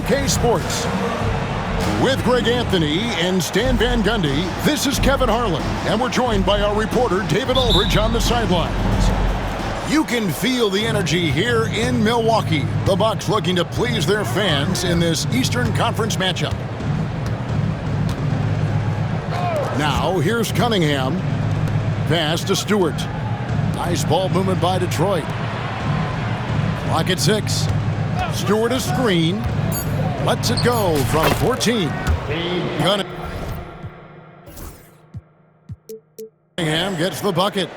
2K Sports. With Greg Anthony and Stan Van Gundy, this is Kevin Harlan, and we're joined by our reporter David Aldridge on the sidelines. You can feel the energy here in Milwaukee. The Bucks looking to please their fans in this Eastern Conference matchup. Now, here's Cunningham. Pass to Stewart. Nice ball movement by Detroit. Clock at 6. Stewart a screen. Lets it go from 14. Cunningham gets the bucket.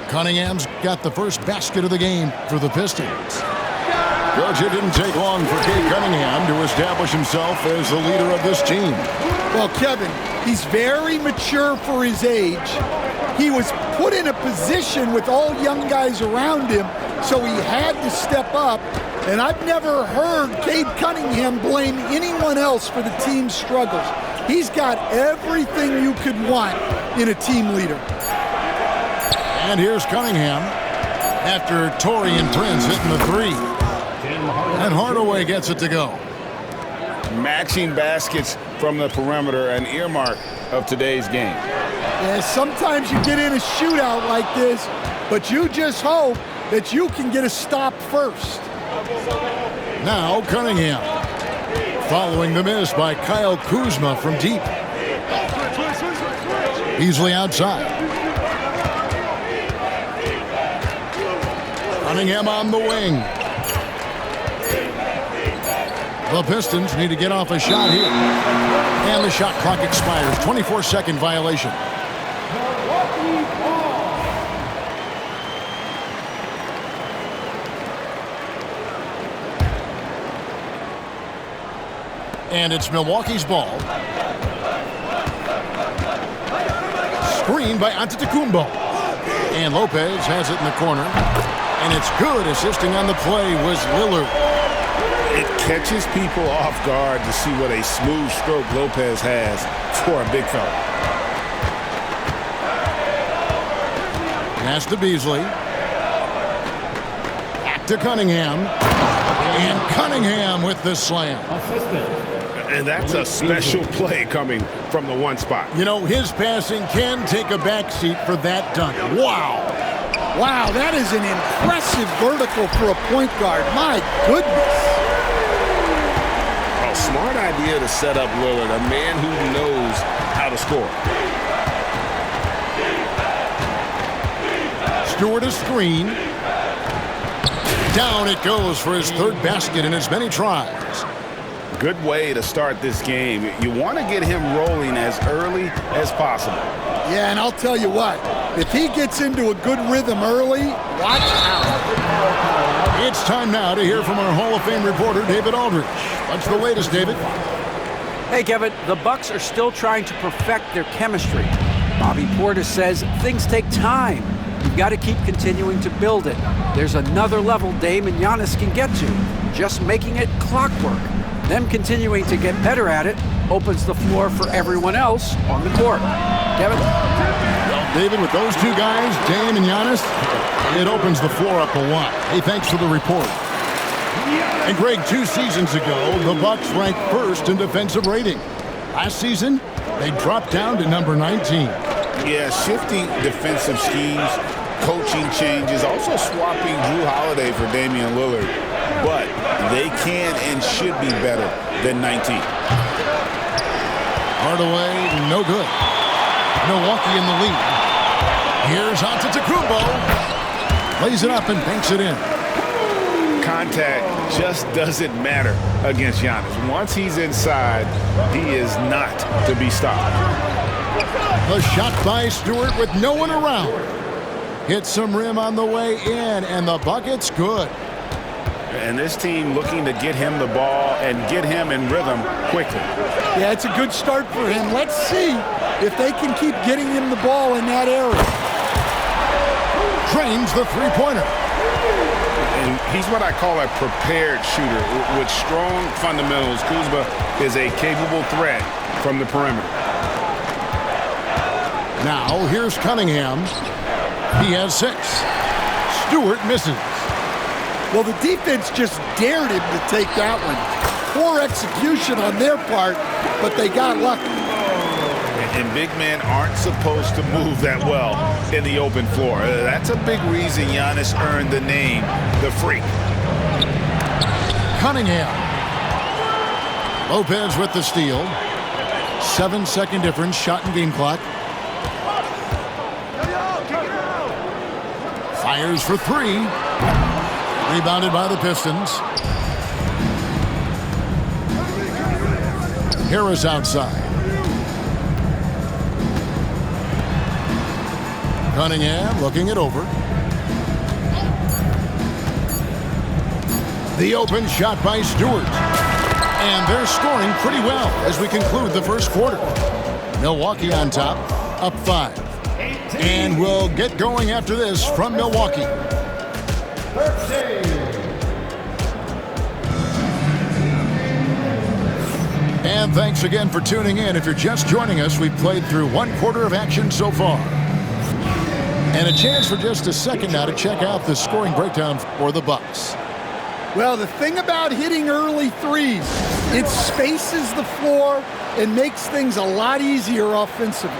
Cunningham's got the first basket of the game for the Pistons. Coach, it didn't take long for Cade Cunningham to establish himself as the leader of this team. Well, Kevin, he's very mature for his age. He was put in a position with all young guys around him, so he had to step up. And I've never heard Cade Cunningham blame anyone else for the team's struggles. He's got everything you could want in a team leader. And here's Cunningham after Taurean Prince hitting the three. And Hardaway gets it to go. Matching baskets from the perimeter, an earmark of today's game. Yeah, sometimes you get in a shootout like this, but you just hope that you can get a stop first. Now Cunningham, following the miss by Kyle Kuzma from deep. Beasley outside. Cunningham on the wing. The Pistons need to get off a shot here. And the shot clock expires. 24-second violation. And it's Milwaukee's ball. Screen by Antetokounmpo. And Lopez has it in the corner. And it's good. Assisting on the play was Lillard. It catches people off guard to see what a smooth stroke Lopez has for a big fella. Pass to Beasley. Back to Cunningham. And Cunningham with the slam. And that's a special play coming from the one spot. You know, his passing can take a backseat for that dunk. Wow. Wow, that is an impressive vertical for a point guard. My goodness. A smart idea to set up Lillard, a man who knows how to score. Stewart a screen. Down it goes for his third basket in as many tries. Good way to start this game. You want to get him rolling as early as possible. Yeah, and I'll tell you what, if he gets into a good rhythm early, watch out. It's time now to hear from our Hall of Fame reporter, David Aldridge. What's the latest, David? Hey, Kevin, the Bucks are still trying to perfect their chemistry. Bobby Portis says things take time. You've got to keep continuing to build it. There's another level Dame and Giannis can get to, just making it clockwork. Them continuing to get better at it opens the floor for everyone else on the court. Kevin? Well, David, with those two guys, Dame and Giannis, it opens the floor up a lot. Hey, thanks for the report. And Greg, 2 seasons ago, the Bucks ranked first in defensive rating. Last season, they dropped down to number 19. Yeah, shifting defensive schemes, coaching changes, also swapping Jrue Holiday for Damian Lillard. But they can and should be better than 19. Hardaway, no good. Milwaukee in the lead. Here's Antetokounmpo. Lays it up and banks it in. Contact just doesn't matter against Giannis. Once he's inside, he is not to be stopped. The shot by Stewart with no one around. Hits some rim on the way in, and the bucket's good. And this team looking to get him the ball and get him in rhythm quickly. Yeah, it's a good start for him. Let's see if they can keep getting him the ball in that area. Drains the three-pointer. And he's what I call a prepared shooter. With strong fundamentals, Kuzma is a capable threat from the perimeter. Now, here's Cunningham. He has 6. Stewart misses. Well, the defense just dared him to take that one. poor execution on their part, but they got lucky. And big men aren't supposed to move that well in the open floor. That's a big reason Giannis earned the name, the Freak. Cunningham. Lopez with the steal. 7-second difference, shot and game clock. Fires for three. Rebounded by the Pistons. Harris outside. Cunningham looking it over. The open shot by Stewart. And they're scoring pretty well as we conclude the first quarter. Milwaukee on top, up 5. And we'll get going after this from Milwaukee. And thanks again for tuning in. If you're just joining us, we've played through 1 quarter of action so far. And a chance for just a second now to check out the scoring breakdown for the Bucks. Well, the thing about hitting early threes, it spaces the floor and makes things a lot easier offensively.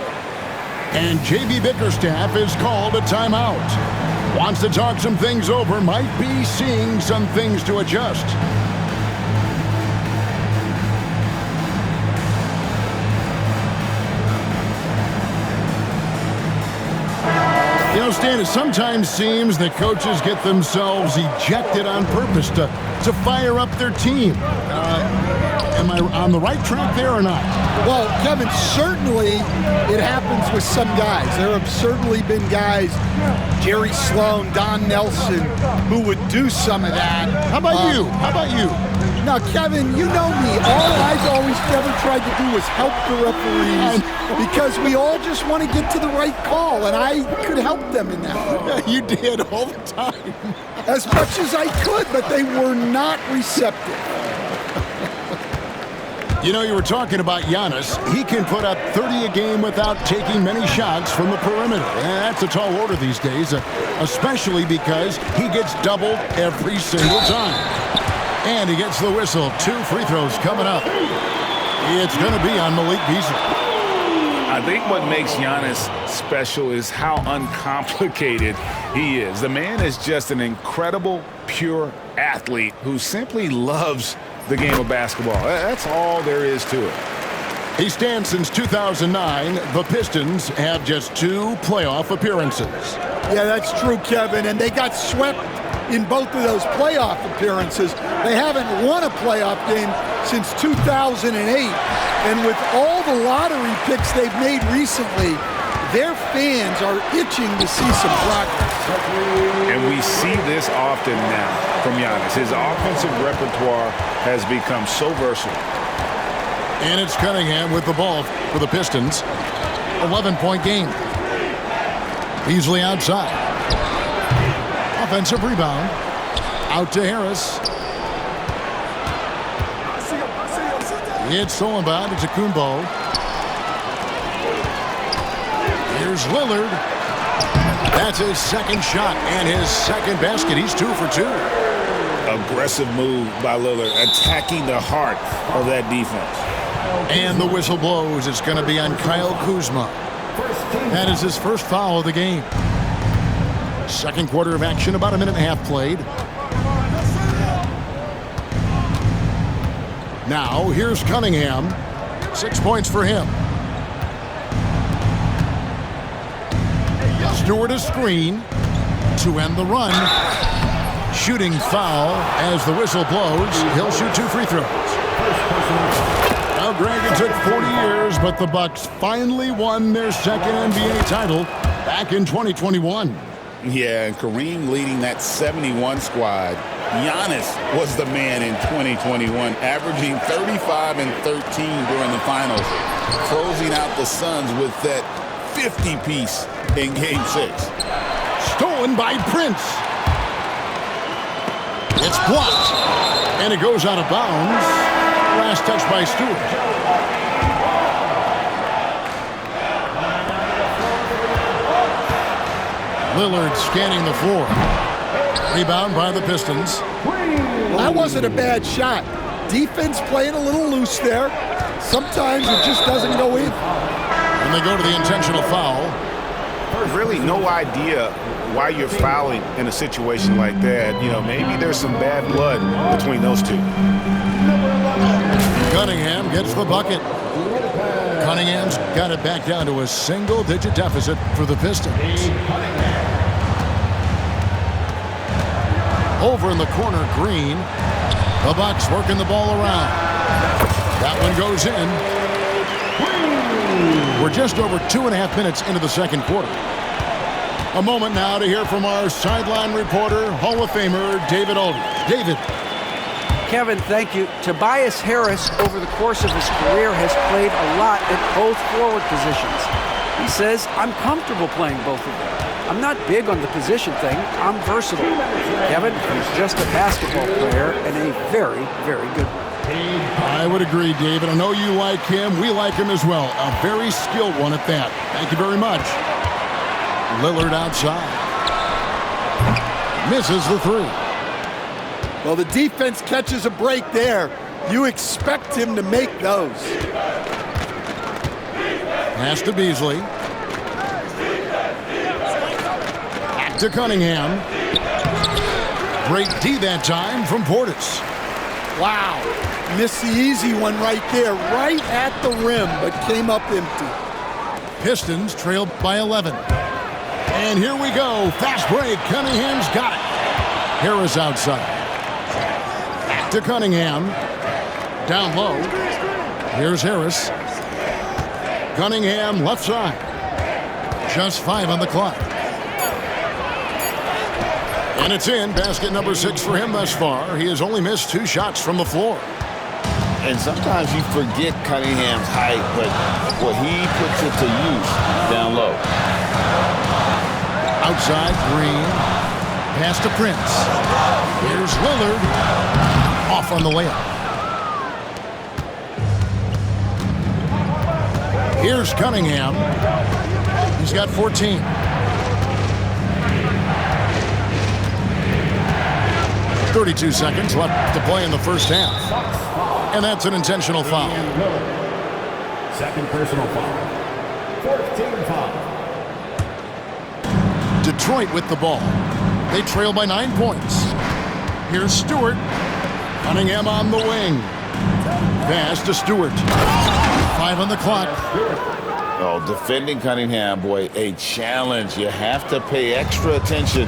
And J.B. Bickerstaff is called a timeout. Wants to talk some things over, might be seeing some things to adjust. You know, Stan, it sometimes seems that coaches get themselves ejected on purpose to fire up their team. Am I on the right track there or not? Well, Kevin, certainly it happens with some guys. There have certainly been guys, Jerry Sloan, Don Nelson, who would do some of that. How about you? How about you? Now, Kevin, you know me. All I've always ever tried to do was help the referees because we all just want to get to the right call, and I could help them in that. You did all the time. As much as I could, but they were not receptive. You know, you were talking about Giannis. He can put up 30 a game without taking many shots from the perimeter. And that's a tall order these days, especially because he gets doubled every single time. And he gets the whistle. 2 free throws coming up. It's going to be on Malik Beasley. I think what makes Giannis special is how uncomplicated he is. The man is just an incredible, pure athlete who simply loves the game of basketball. That's all there is to it. He stands since 2009. The Pistons have just 2 playoff appearances. Yeah, that's true, Kevin. And they got swept in both of those playoff appearances. They haven't won a playoff game since 2008. And with all the lottery picks they've made recently, their fans are itching to see some progress. And we see this often now from Giannis. His offensive repertoire has become so versatile. And it's Cunningham with the ball for the Pistons. 11-point game. Beasley outside. Offensive rebound. Out to Harris. It's stolen by Antetokounmpo. Here's Lillard. That's his second shot and his second basket. He's 2 for 2. Aggressive move by Lillard, attacking the heart of that defense. And the whistle blows. It's going to be on Kyle Kuzma. That is his first foul of the game. Second quarter of action, about a minute and a half played. Now, here's Cunningham. 6 points for him. Stewart a screen to end the run. Shooting foul as the whistle blows. He'll shoot 2 free throws. Now, Greg, it took 40 years, but the Bucks finally won their second NBA title back in 2021. Yeah, and Kareem leading that 71 squad. Giannis was the man in 2021, averaging 35 and 13 during the finals, closing out the Suns with that 50-piece in Game 6. Stolen by Prince. It's blocked, and it goes out of bounds. Last touch by Stewart. Lillard scanning the floor. Rebound by the Pistons. Well, that wasn't a bad shot. Defense playing a little loose there. Sometimes it just doesn't go in. And they go to the intentional foul. There's really no idea why you're fouling in a situation like that. You know, maybe there's some bad blood between those two. Cunningham gets the bucket. Cunningham's got it back down to a single-digit deficit for the Pistons. Over in the corner, Green. The Bucks working the ball around. That one goes in. We're just over 2.5 minutes into the second quarter. A moment now to hear from our sideline reporter, Hall of Famer David Aldridge. David. Kevin, thank you. Tobias Harris, over the course of his career, has played a lot at both forward positions. He says, I'm comfortable playing both of them. I'm not big on the position thing. I'm versatile. Kevin, he's just a basketball player and a very, very good one. I would agree, David. I know you like him. We like him as well. A very skilled one at that. Thank you very much. Lillard outside. Misses the three. Well, the defense catches a break there. You expect him to make those. Pass to Beasley. Back to Cunningham. Great D that time from Portis. Wow. Missed the easy one right there, right at the rim, but came up empty. Pistons trailed by 11. And here we go. Fast break. Cunningham's got it. Harris outside. Back to Cunningham. Down low. Here's Harris. Cunningham left side. Just 5 on the clock. And it's in. Basket number 6 for him thus far. He has only missed 2 shots from the floor. And sometimes you forget Cunningham's height, but what he puts it to use down low. Outside, Green. Pass to Prince. Here's Lillard. Off on the layup. Here's Cunningham. He's got 14. .32 seconds left to play in the first half. And that's an intentional foul. Second personal foul. 14 foul. Detroit with the ball. They trail by 9 points. Here's Stewart. Cunningham on the wing. Pass to Stewart. 5 on the clock. Oh, defending Cunningham, boy, a challenge. You have to pay extra attention.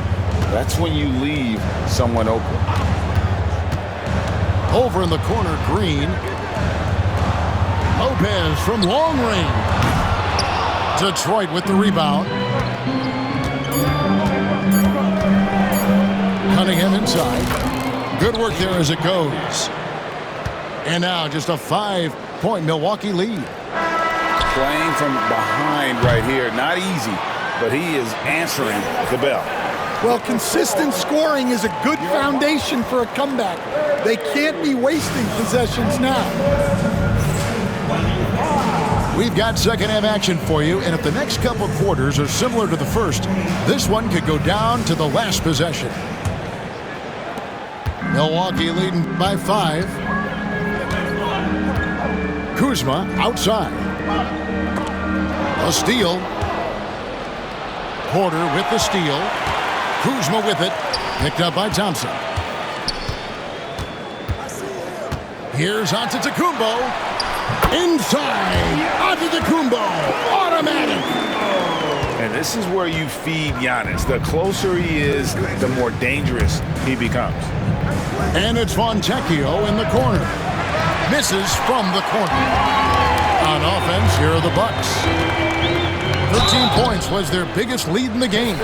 That's when you leave someone open. Over in the corner, Green. Lopez from long range. Detroit with the rebound. Cunningham inside. Good work there as it goes. And now just a 5-point Milwaukee lead. Playing from behind right here. Not easy, but he is answering the bell. Well, consistent scoring is a good foundation for a comeback. They can't be wasting possessions now. We've got second half action for you, and if the next couple quarters are similar to the first, this one could go down to the last possession. Milwaukee leading by 5. Kuzma outside. A steal. Porter with the steal. Kuzma with it. Picked up by Thompson. Here's Antetokounmpo. Inside. Antetokounmpo. Automatic. And this is where you feed Giannis. The closer he is, the more dangerous he becomes. And it's Fontecchio in the corner. Misses from the corner. On offense, here are the Bucks. 13 points was their biggest lead in the game.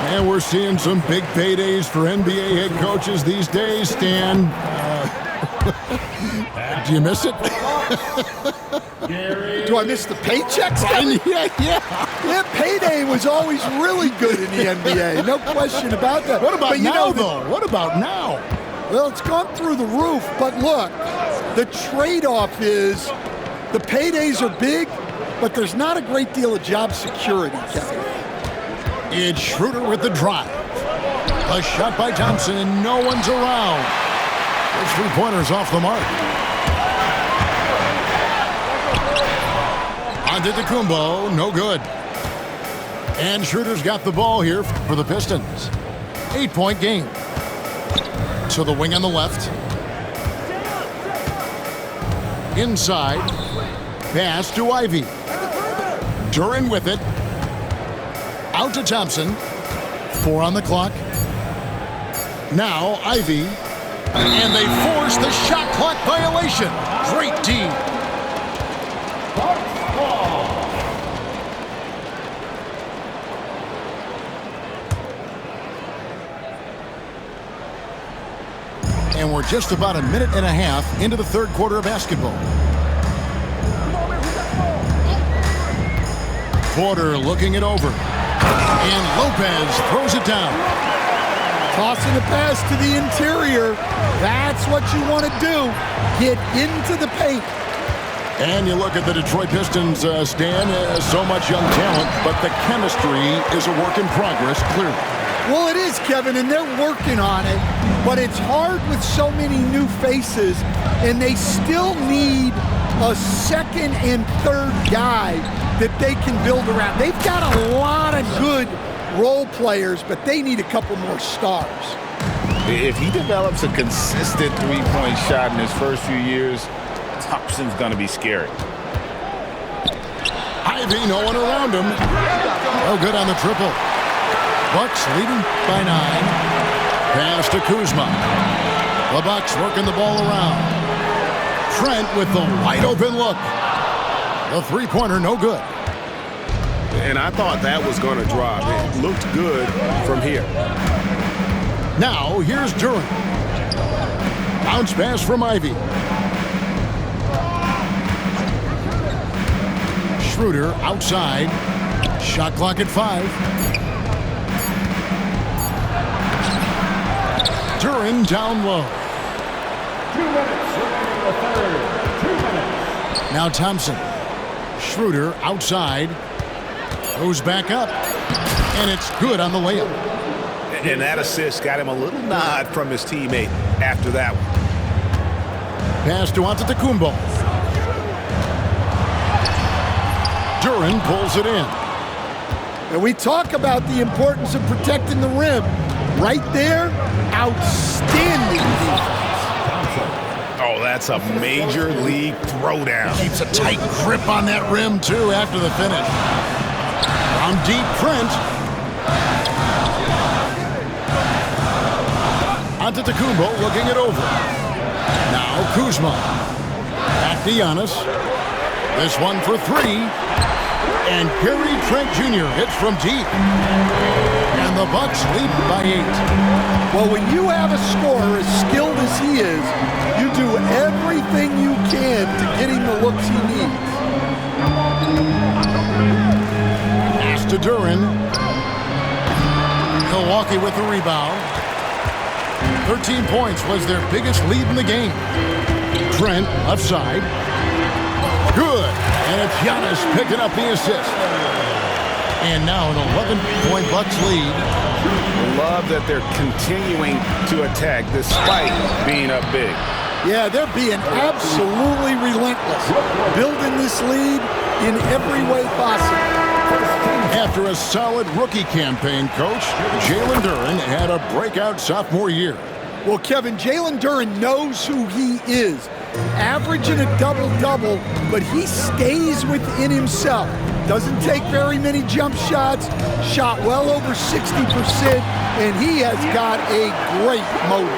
And we're seeing some big paydays for NBA head coaches these days, Stan. Do you miss it? Do I miss the paychecks? Yeah, payday was always really good in the NBA. No question about that. What about but now, though? What about now? Well, it's gone through the roof, but look, the trade-off is the paydays are big, but there's not a great deal of job security, Kevin. It's Schroeder with the drive. A shot by Thompson, and no one's around. His three-pointer's off the mark. Antetokounmpo, no good. And Schroeder's got the ball here for the Pistons. 8-point game. To the wing on the left. Inside. Pass to Ivy. Duren with it. Out to Thompson. 4 on the clock. Now Ivy. And they force the shot clock violation. Great team. And we're just about a minute and a half into the third quarter of basketball. Porter looking it over. And Lopez throws it down. Tossing the pass to the interior. That's what you want to do. Get into the paint. And you look at the Detroit Pistons, Stan, so much young talent, but the chemistry is a work in progress, clearly. Well, it is, Kevin, and they're working on it, but it's hard with so many new faces, and they still need a second and third guy that they can build around. They've got a lot of good role players, but they need a couple more stars. If he develops a consistent three-point shot in his first few years, Thompson's going to be scary. Ivy, no one around him. No good on the triple. Bucks leading by 9. Pass to Kuzma. The Bucks working the ball around. Trent with the wide open look. The three-pointer, no good. And I thought that was going to drop. It looked good from here. Now, here's Duren. Bounce pass from Ivy. Schroeder outside. Shot clock at 5. Duren down low. 2 minutes remaining in the third. 2 minutes. Now Thompson. Schroeder outside. Goes back up. And it's good on the layup. And that assist got him a little nod from his teammate after that one. Pass to Antetokounmpo. Duren pulls it in. And we talk about the importance of protecting the rim. Right there, outstanding defense. Oh, that's a major league throwdown. Keeps a tight grip on that rim, too, after the finish. From deep, Trent. Antetokounmpo looking it over. Now Kuzma. Back to Giannis. This one for 3. And Gary Trent Jr. hits from deep. And the Bucks lead by 8. Well, when you have a scorer as skilled as he is, you do everything you can to get him the looks he needs. Pass to Duren. Milwaukee with the rebound. 13 points was their biggest lead in the game. Trent, left side. Good. And it's Giannis picking up the assist. And now an 11-point Bucks lead. Love that they're continuing to attack despite being up big. Yeah, they're being absolutely relentless, building this lead in every way possible. After a solid rookie campaign, Coach, Jalen Duren had a breakout sophomore year. Well, Kevin, Jalen Duren knows who he is. Averaging a double-double, but he stays within himself. Doesn't take very many jump shots, shot well over 60%, and he has got a great motor.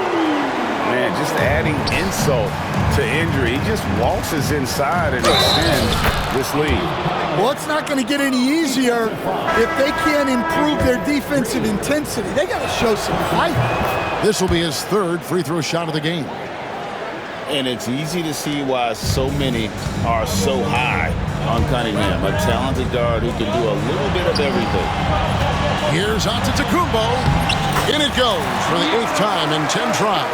Man, just adding insult to injury. He just waltzes inside and extends this lead. Well, it's not going to get any easier if they can't improve their defensive intensity. They got to show some fight. This will be his 3rd free throw shot of the game. And it's easy to see why so many are so high on Cunningham, a talented guard who can do a little bit of everything. Here's Antetokounmpo. In it goes for the 8th time in 10 tries.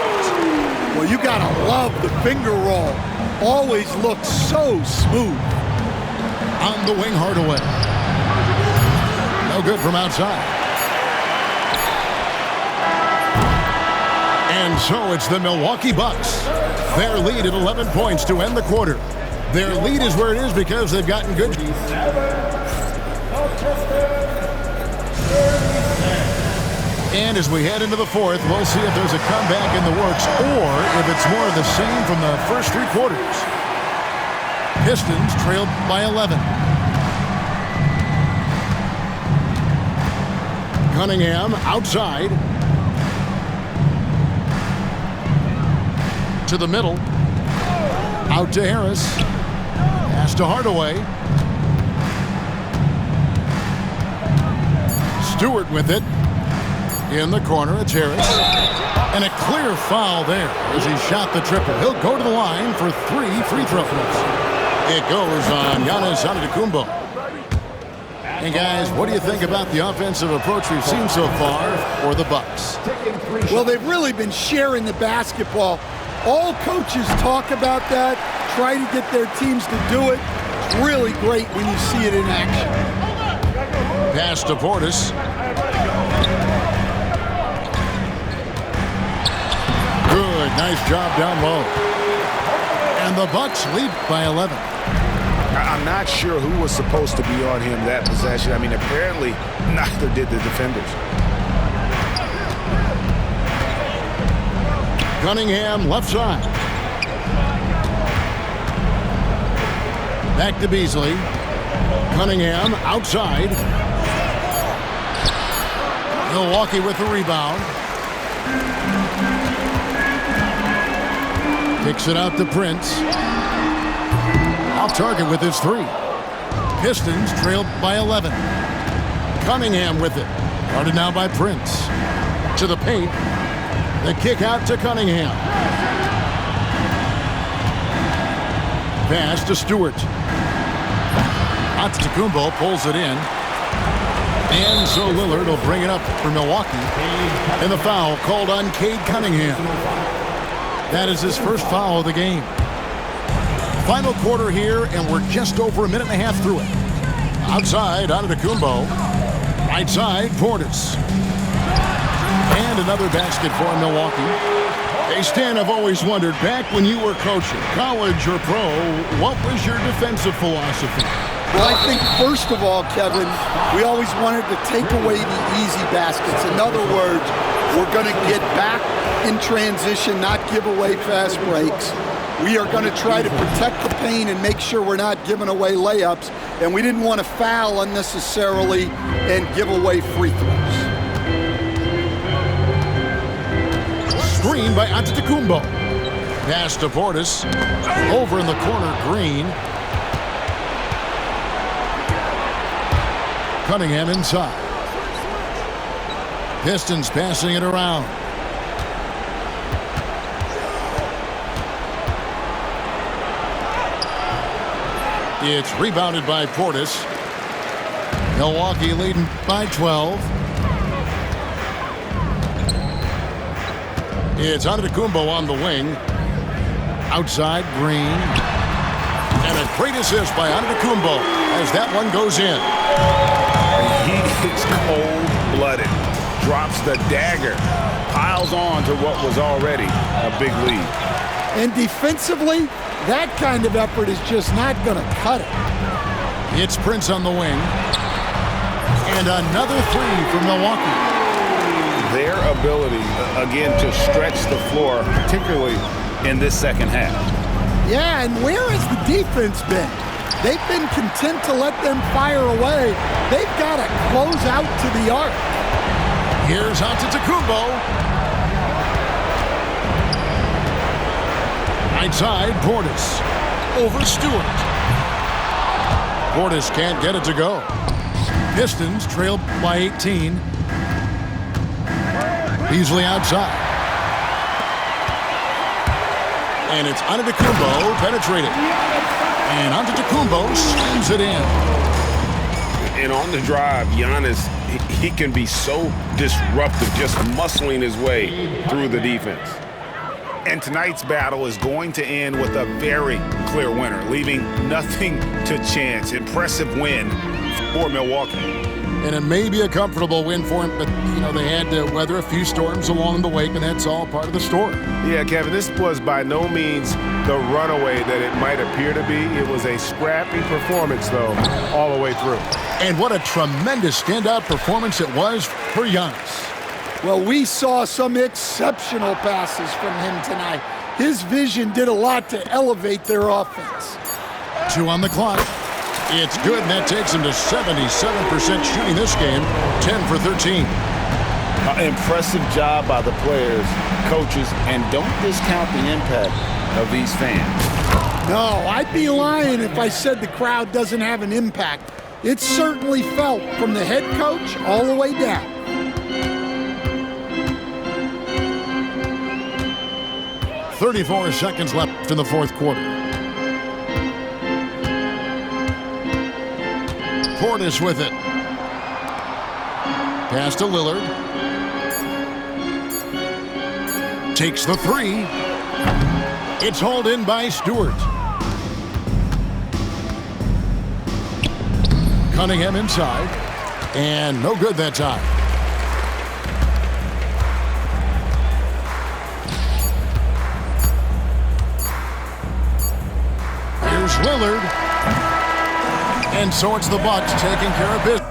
Well, you got to love the finger roll. Always looks so smooth. On the wing, Hardaway. No good from outside. And so it's the Milwaukee Bucks. Their lead at 11 points to end the quarter. Their lead is where it is because they've gotten good. And as we head into the fourth, we'll see if there's a comeback in the works or if it's more of the same from the first three quarters. Pistons trailed by 11. Cunningham outside. To the middle. Out to Harris. Pass to Hardaway. Stewart with it. In the corner, it's Harris. And a clear foul there as he shot the triple. He'll go to the line for 3 free throws. It goes on Giannis Antetokounmpo. And guys, what do you think about the offensive approach we've seen so far for the Bucks? Well, they've really been sharing the basketball. All coaches talk about that, try to get their teams to do it. It's really great when you see it in action. Pass to Portis. Good, nice job down low. And the Bucks lead by 11. I'm not sure who was supposed to be on him that possession. I mean, apparently neither did the defenders. Cunningham left side. Back to Beasley. Cunningham outside. Milwaukee with the rebound. Kicks it out to Prince. Off target with his 3. Pistons trailed by 11. Cunningham with it. Guarded now by Prince. To the paint. The kick out to Cunningham. Pass to Stewart. Antetokounmpo pulls it in. And so Lillard will bring it up for Milwaukee. And the foul called on Cade Cunningham. That is his first foul of the game. Final quarter here, and we're just over a minute and a half through it. Outside, Antetokounmpo. Right side, Portis. And another basket for Milwaukee. Hey, Stan, I've always wondered, back when you were coaching, college or pro, what was your defensive philosophy? Well, I think first of all, Kevin, we always wanted to take away the easy baskets. In other words, we're going to get back in transition, not give away fast breaks. We are going to try to protect the paint and make sure we're not giving away layups. And we didn't want to foul unnecessarily and give away free throws. Screen by Antetokounmpo. Pass to Portis. Over in the corner, Green. Cunningham inside. Pistons passing it around. It's rebounded by Portis. Milwaukee leading by 12. It's Antetokounmpo on the wing. Outside, Green. And a great assist by Antetokounmpo as that one goes in. He is cold-blooded. Drops the dagger. Piles on to what was already a big lead. And defensively, that kind of effort is just not going to cut it. It's Prince on the wing. And another 3 for Milwaukee. Their ability, again, to stretch the floor, particularly in this second half. Yeah, and where has the defense been? They've been content to let them fire away. They've got to close out to the arc. Here's Antetokounmpo. Right side, Portis. Over Stewart. Portis can't get it to go. Pistons trail by 18. Beasley outside. And it's Antetokounmpo penetrating. And Antetokounmpo slams it in. And on the drive, Giannis, he can be so disruptive, just muscling his way through the defense. And tonight's battle is going to end with a very clear winner, leaving nothing to chance. Impressive win for Milwaukee. And it may be a comfortable win for him, but, you know, they had to weather a few storms along the way, and that's all part of the story. Yeah, Kevin, this was by no means the runaway that it might appear to be. It was a scrappy performance, though, all the way through. And what a tremendous standout performance it was for Giannis. Well, we saw some exceptional passes from him tonight. His vision did a lot to elevate their offense. 2 on the clock. It's good, and that takes him to 77% shooting this game, 10 for 13. Impressive job by the players, coaches, and don't discount the impact of these fans. No, I'd be lying if I said the crowd doesn't have an impact. It's certainly felt from the head coach all the way down. .34 seconds left in the fourth quarter. Portis with it. Pass to Lillard. Takes the 3. It's hauled in by Stewart. Cunningham inside. And no good that time. Here's Lillard. And so it's the Bucks taking care of business.